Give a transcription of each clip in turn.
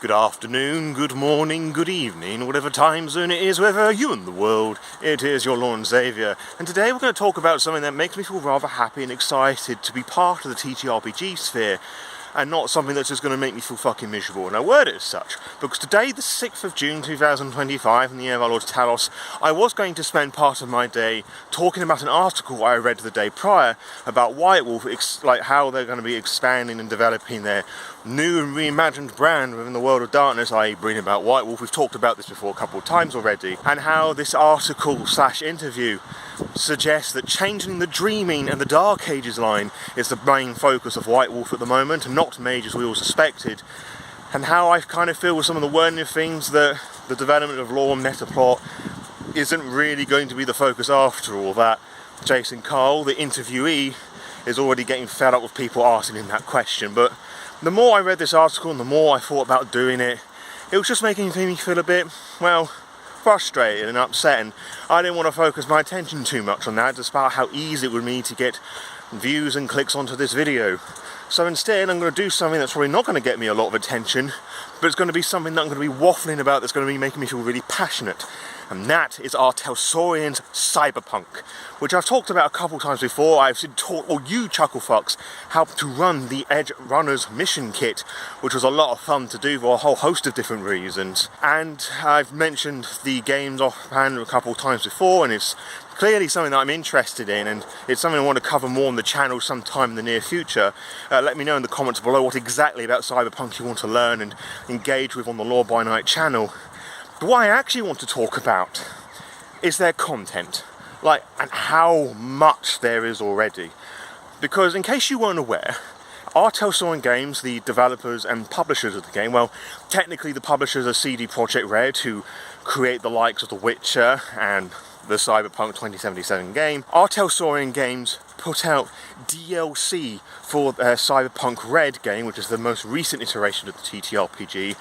Good afternoon, good morning, good evening, whatever time zone it is, wherever you in the world, it is your Lord and Saviour. And today we're going to talk about something that makes me feel rather happy and excited to be part of the TTRPG sphere, and not something that's just going to make me feel fucking miserable. And I word it as such, because today, the 6th of June 2025, in the year of our Lord Talos, I was going to spend part of my day talking about an article I read the day prior about White Wolf, like how they're going to be expanding and developing their new and reimagined brand within the world of darkness, i.e. bringing about White Wolf. We've talked about this before a couple of times already, and how this article / interview suggests that changing the Dreaming and the Dark Ages line is the main focus of White Wolf at the moment, and not Mage as we all suspected, and how I kind of feel with some of the wording of things that the development of lore and meta plot isn't really going to be the focus after all. That Jason Cole, the interviewee, is already getting fed up with people asking him that question. But the more I read this article and the more I thought about doing it, it was just making me feel a bit, well, frustrated and upset, and I didn't want to focus my attention too much on that, despite how easy it would be to get views and clicks onto this video. So instead I'm going to do something that's probably not going to get me a lot of attention, but it's going to be something that I'm going to be waffling about that's going to be making me feel really passionate. And that is our Talsorian's Cyberpunk, which I've talked about a couple times before. I've taught all you chucklefucks how to run the Edge Runner's mission kit, which was a lot of fun to do for a whole host of different reasons. And I've mentioned the games offhand a couple times before, and it's clearly something that I'm interested in, and it's something I want to cover more on the channel sometime in the near future. Let me know in the comments below what exactly about Cyberpunk you want to learn and engage with on the Lore by Night channel. But what I actually want to talk about is their content, and how much there is already. Because in case you weren't aware, our Talsorian Games, the developers and publishers of the game, well, technically the publishers are CD Projekt Red, who create the likes of The Witcher and the Cyberpunk 2077 game. Our Talsorian Games put out DLC for their Cyberpunk Red game, which is the most recent iteration of the TTRPG,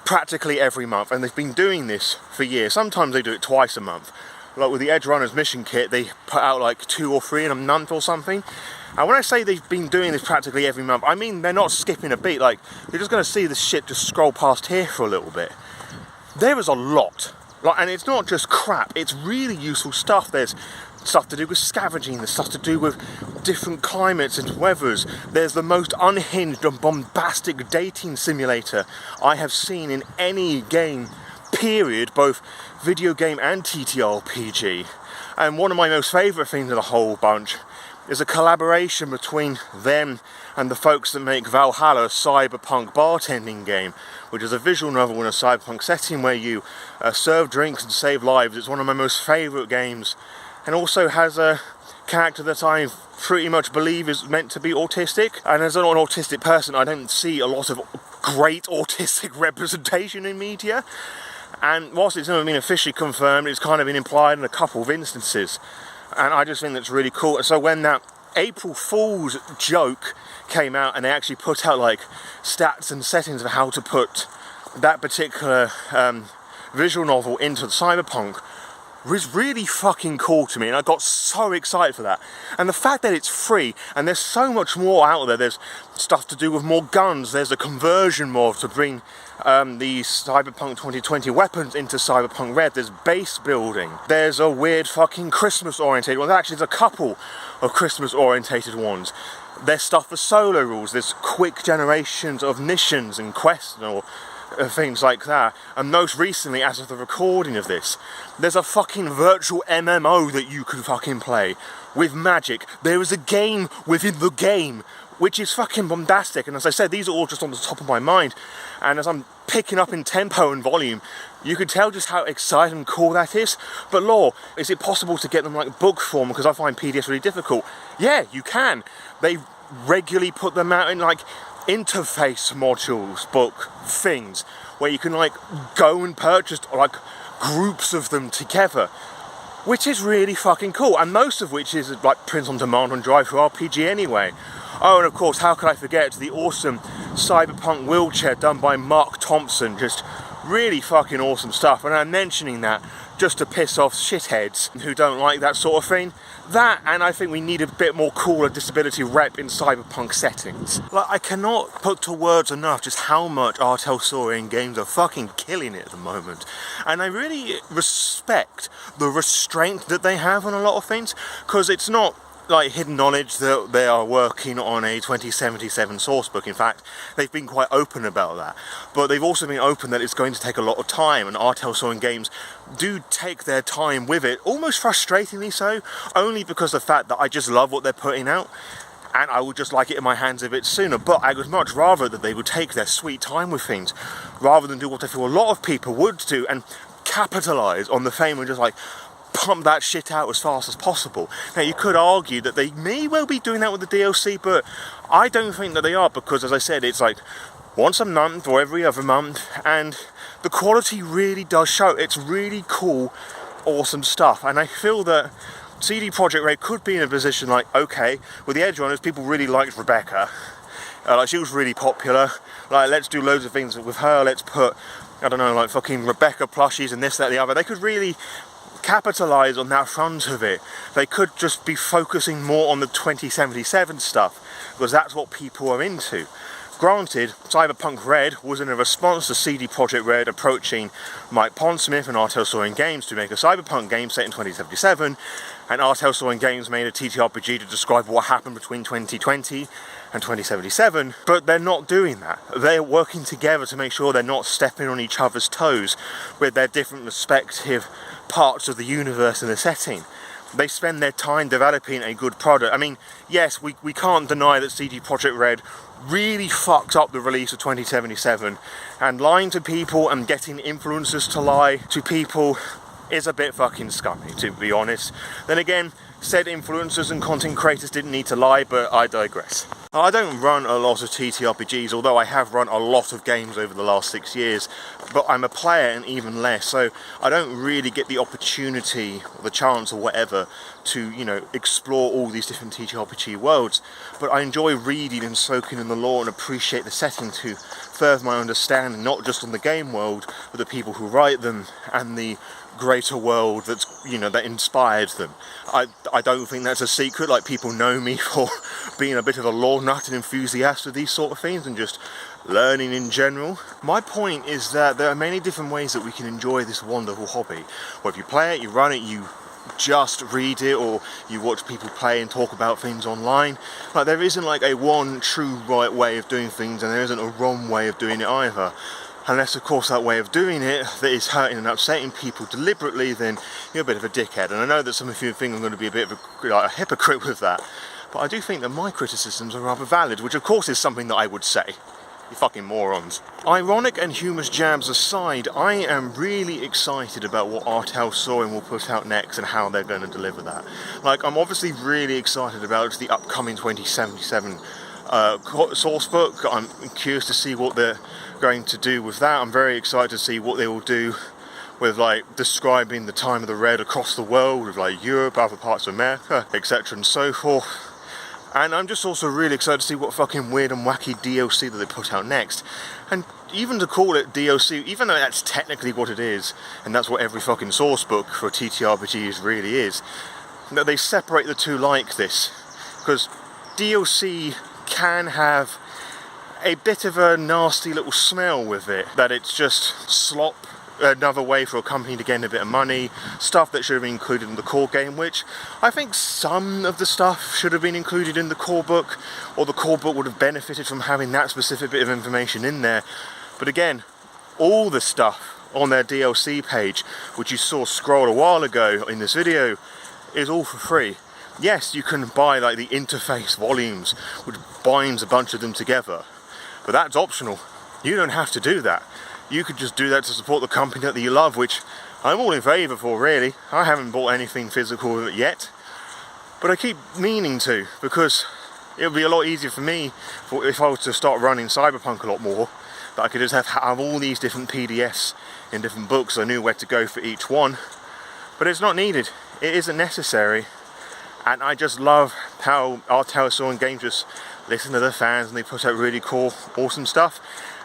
practically every month, and they've been doing this for years. Sometimes they do it twice a month. Like with the Edge Runner's mission kit, they put out like 2 or 3 in a month or something. And when I say they've been doing this practically every month, I mean they're not skipping a beat. Like, you're just going to see this shit just scroll past here for a little bit. There is a lot. And it's not just crap, it's really useful stuff. There's stuff to do with scavenging, there's stuff to do with different climates and weathers. There's the most unhinged and bombastic dating simulator I have seen in any game, period, both video game and TTRPG. And one of my most favourite things of the whole bunch is a collaboration between them and the folks that make Valhalla, Cyberpunk bartending game, which is a visual novel in a cyberpunk setting where you serve drinks and save lives. It's one of my most favourite games, and also has a character that I pretty much believe is meant to be autistic. And as an autistic person, I don't see a lot of great autistic representation in media. And whilst it's never been officially confirmed, it's kind of been implied in a couple of instances. And I just think that's really cool. So when that April Fool's joke came out and they actually put out like stats and settings of how to put that particular visual novel into the Cyberpunk, was really fucking cool to me, and I got so excited for that. And the fact that it's free, and there's so much more out there. There's stuff to do with more guns, there's a conversion mod to bring the Cyberpunk 2020 weapons into Cyberpunk Red, there's base building, there's a weird fucking Christmas orientated one, actually there's a couple of Christmas orientated ones. There's stuff for solo rules, there's quick generations of missions and quests or things like that. And most recently, as of the recording of this, there's a fucking virtual MMO that you can fucking play with magic. There is a game within the game, which is fucking bombastic. And as I said, these are all just on the top of my mind, and as I'm picking up in tempo and volume, you can tell just how exciting and cool that is. But Lore, is it possible to get them like book form? Because I find PDFs really difficult. Yeah, you can. They regularly put them out in like interface modules, book things, where you can like go and purchase like groups of them together, which is really fucking cool, and most of which is like print on demand on Drive for RPG anyway. Oh, and of course, how could I forget the awesome Cyberpunk Wheelchair done by Mark Thompson, just Really fucking awesome stuff, and I'm mentioning that just to piss off shitheads who don't like that sort of thing. That, and I think we need a bit more cooler disability rep in cyberpunk settings. Like, I cannot put to words enough just how much our Talsorian games are fucking killing it at the moment. And I really respect the restraint that they have on a lot of things, because it's not like hidden knowledge that they are working on a 2077 Sourcebook. In fact, they've been quite open about that. But they've also been open that it's going to take a lot of time, and our Talsorian games do take their time with it, almost frustratingly so, only because of the fact that I just love what they're putting out, and I would just like it in my hands a bit sooner. But I would much rather that they would take their sweet time with things, rather than do what I feel a lot of people would do, and capitalise on the fame and just like pump that shit out as fast as possible. Now, you could argue that they may well be doing that with the DLC, but I don't think that they are, because as I said, it's like once a month or every other month, and the quality really does show. It's really cool, awesome stuff, and I feel that CD Projekt Red could be in a position like, okay, with the Edge Runners, people really liked Rebecca, like she was really popular, like let's do loads of things with her, let's put, I don't know, like fucking Rebecca plushies and this, that, the other. They could really capitalise on that front of it. They could just be focusing more on the 2077 stuff, because that's what people are into. Granted, Cyberpunk Red was in a response to CD Projekt Red approaching Mike Pondsmith and Talsorian Games to make a Cyberpunk game set in 2077, and Talsorian Games made a TTRPG to describe what happened between 2020 and 2077, but they're not doing that. They're working together to make sure they're not stepping on each other's toes with their different respective parts of the universe and the setting. They spend their time developing a good product. I mean, yes, we can't deny that CD Projekt Red really fucked up the release of 2077, and lying to people and getting influencers to lie to people is a bit fucking scummy, to be honest. Then again, said influencers and content creators didn't need to lie, but I digress. I don't run a lot of TTRPGs, although I have run a lot of games over the last 6 years, but I'm a player and even less, so I don't really get the opportunity or the chance or whatever to, you know, explore all these different TTRPG worlds. But I enjoy reading and soaking in the lore and appreciate the setting to further my understanding, not just on the game world, but the people who write them and the greater world that's, you know, that inspired them. I don't think that's a secret. Like, people know me for being a bit of a lore nut and enthusiast with these sort of things and just learning in general. My point is that there are many different ways that we can enjoy this wonderful hobby. Whether you play it, you run it, you just read it, or you watch people play and talk about things online. Like, there isn't like a one true right way of doing things, and there isn't a wrong way of doing it either. Unless, of course, that way of doing it that is hurting and upsetting people deliberately, then you're a bit of a dickhead. And I know that some of you think I'm going to be a bit of a hypocrite with that, but I do think that my criticisms are rather valid, which of course is something that I would say. You fucking morons. Ironic and humorous jabs aside, I am really excited about what Talsorian will put out next and how they're going to deliver that. Like, I'm obviously really excited about the upcoming 2077 Sourcebook. I'm curious to see what they're going to do with that. I'm very excited to see what they will do with, like, describing the time of the Red across the world, with like Europe, other parts of America, etc. and so forth. And I'm just also really excited to see what fucking weird and wacky DLC that they put out next. And even to call it DLC, even though that's technically what it is, and that's what every fucking Sourcebook for TTRPGs really is, that they separate the two like this. Because DLC can have a bit of a nasty little smell with it, that it's just slop, another way for a company to gain a bit of money, stuff that should have been included in the core game, which I think some of the stuff should have been included in the core book, or the core book would have benefited from having that specific bit of information in there. But again, all the stuff on their DLC page, which you saw scroll a while ago in this video, is all for free. Yes, you can buy like the interface volumes, which binds a bunch of them together, but that's optional. You don't have to do that. You could just do that to support the company that you love, which I'm all in favour for, really. I haven't bought anything physical yet, but I keep meaning to, because it would be a lot easier for me if I was to start running Cyberpunk a lot more, that I could just have all these different PDFs in different books. I knew where to go for each one, but it's not needed. It isn't necessary. And I just love how our Talsorian games just listen to their fans and they put out really cool, awesome stuff.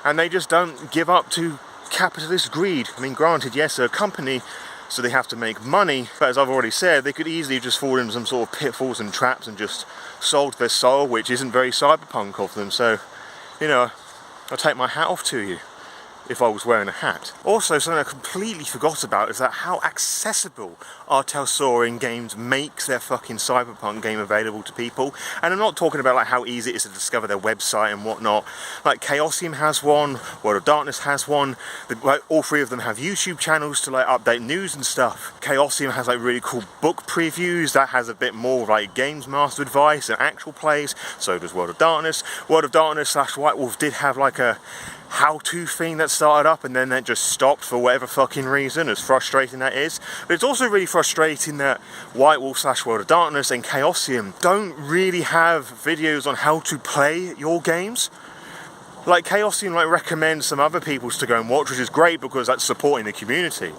And they just don't give up to capitalist greed. I mean, granted, yes, they're a company, so they have to make money, but as I've already said, they could easily just fall into some sort of pitfalls and traps and just sold their soul, which isn't very cyberpunk of them. So, you know, I'll take my hat off to you if I was wearing a hat. Also, something I completely forgot about is that how accessible our Talsorian games makes their fucking Cyberpunk game available to people. And I'm not talking about like how easy it is to discover their website and whatnot. Like Chaosium has one, World of Darkness has one, like all three of them have YouTube channels to like update news and stuff. Chaosium has like really cool book previews, that has a bit more like games master advice and actual plays, so does World of Darkness. World of Darkness / White Wolf did have like a how-to thing that started up and then that just stopped for whatever fucking reason, as frustrating that is. But it's also really frustrating that White Wolf / World of Darkness and Chaosium don't really have videos on how to play your games. Like Chaosium like recommends some other people's to go and watch, which is great because that's supporting the community.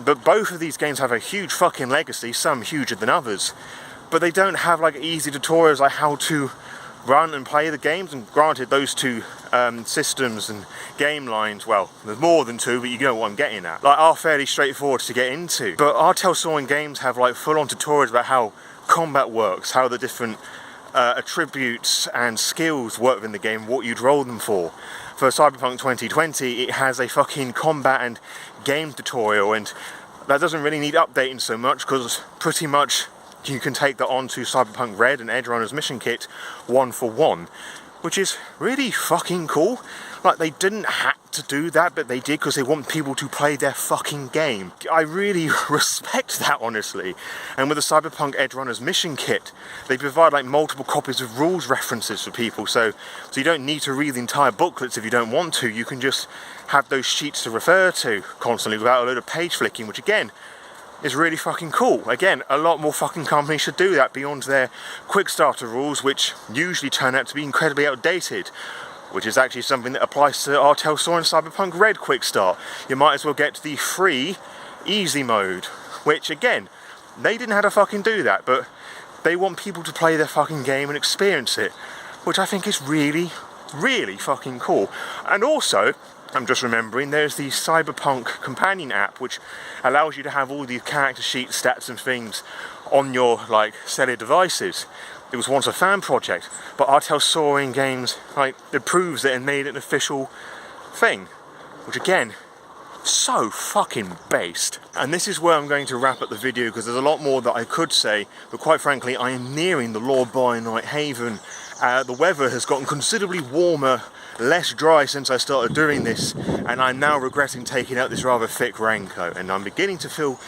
But both of these games have a huge fucking legacy, some huger than others. But they don't have like easy tutorials like how to run and play the games, and granted those two systems and game lines, well, there's more than two, but you know what I'm getting at, like are fairly straightforward to get into. But our Talsorian games have like full-on tutorials about how combat works, how the different attributes and skills work within the game, what you'd roll them for. For Cyberpunk 2020, it has a fucking combat and game tutorial, and that doesn't really need updating so much because pretty much you can take that onto Cyberpunk Red and Edge Runner's mission kit 1-for-1, which is really fucking cool. Like, they didn't have to do that, but they did because they want people to play their fucking game. I really respect that, honestly. And with the Cyberpunk Edge Runner's mission kit, they provide like multiple copies of rules references for people, so you don't need to read the entire booklets if you don't want to. You can just have those sheets to refer to constantly without a load of page flicking, which again is really fucking cool. Again, a lot more fucking companies should do that beyond their quick starter rules, which usually turn out to be incredibly outdated, which is actually something that applies to our Talsorian Cyberpunk Red quick start. You might as well get to the free easy mode, which again, they didn't have to fucking do that, but they want people to play their fucking game and experience it, which I think is really, really fucking cool. And also, I'm just remembering, there's the Cyberpunk companion app, which allows you to have all these character sheets, stats and things on your like cellular devices. It was once a fan project, but our Talsorian games like approves it and made it an official thing, which again, so fucking based. And this is where I'm going to wrap up the video because there's a lot more that I could say, but quite frankly I am nearing the law-abiding haven. The weather has gotten considerably warmer, less dry since I started doing this, and I'm now regretting taking out this rather thick raincoat, and I'm beginning to feel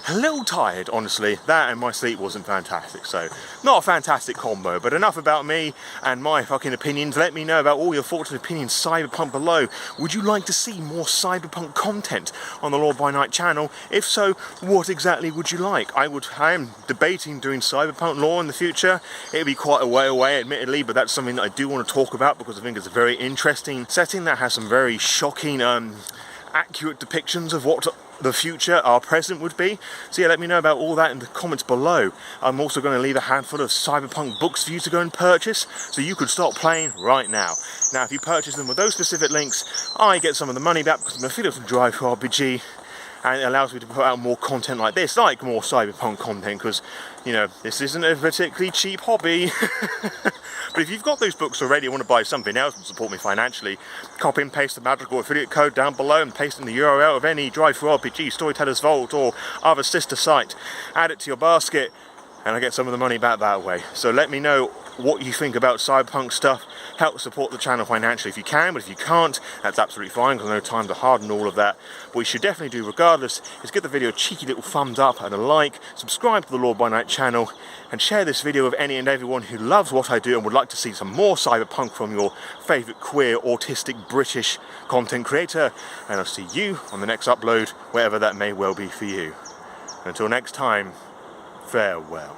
a little tired, honestly. That and my sleep wasn't fantastic, so not a fantastic combo. But enough about me and my fucking opinions. Let me know about all your thoughts and opinions Cyberpunk below. Would you like to see more Cyberpunk content on the Law by Night channel? If so, what exactly would you like? I am debating doing Cyberpunk lore in the future. It'll be quite a way away, admittedly, but that's something that I do want to talk about because I think it's a very interesting setting that has some very shocking, accurate depictions of what the future, our present, would be. So yeah, let me know about all that in the comments below. I'm also going to leave a handful of Cyberpunk books for you to go and purchase, so you could start playing right now. Now, if you purchase them with those specific links, I get some of the money back because I'm an affiliate of DriveThruRPG, and it allows me to put out more content like this, like more Cyberpunk content, because, you know, this isn't a particularly cheap hobby. But if you've got those books already and want to buy something else and support me financially, copy and paste the magical affiliate code down below and paste in the URL of any DriveThruRPG, Storyteller's Vault, or other sister site. Add it to your basket, and I get some of the money back that way. So let me know what you think about Cyberpunk stuff. Help support the channel financially if you can, but if you can't, that's absolutely fine, because I know times are hard and all of that. What you should definitely do regardless is give the video a cheeky little thumbs up and a like, subscribe to the Law by Night channel, and share this video with any and everyone who loves what I do and would like to see some more Cyberpunk from your favourite queer, autistic, British content creator. And I'll see you on the next upload, wherever that may well be for you. Until next time, farewell.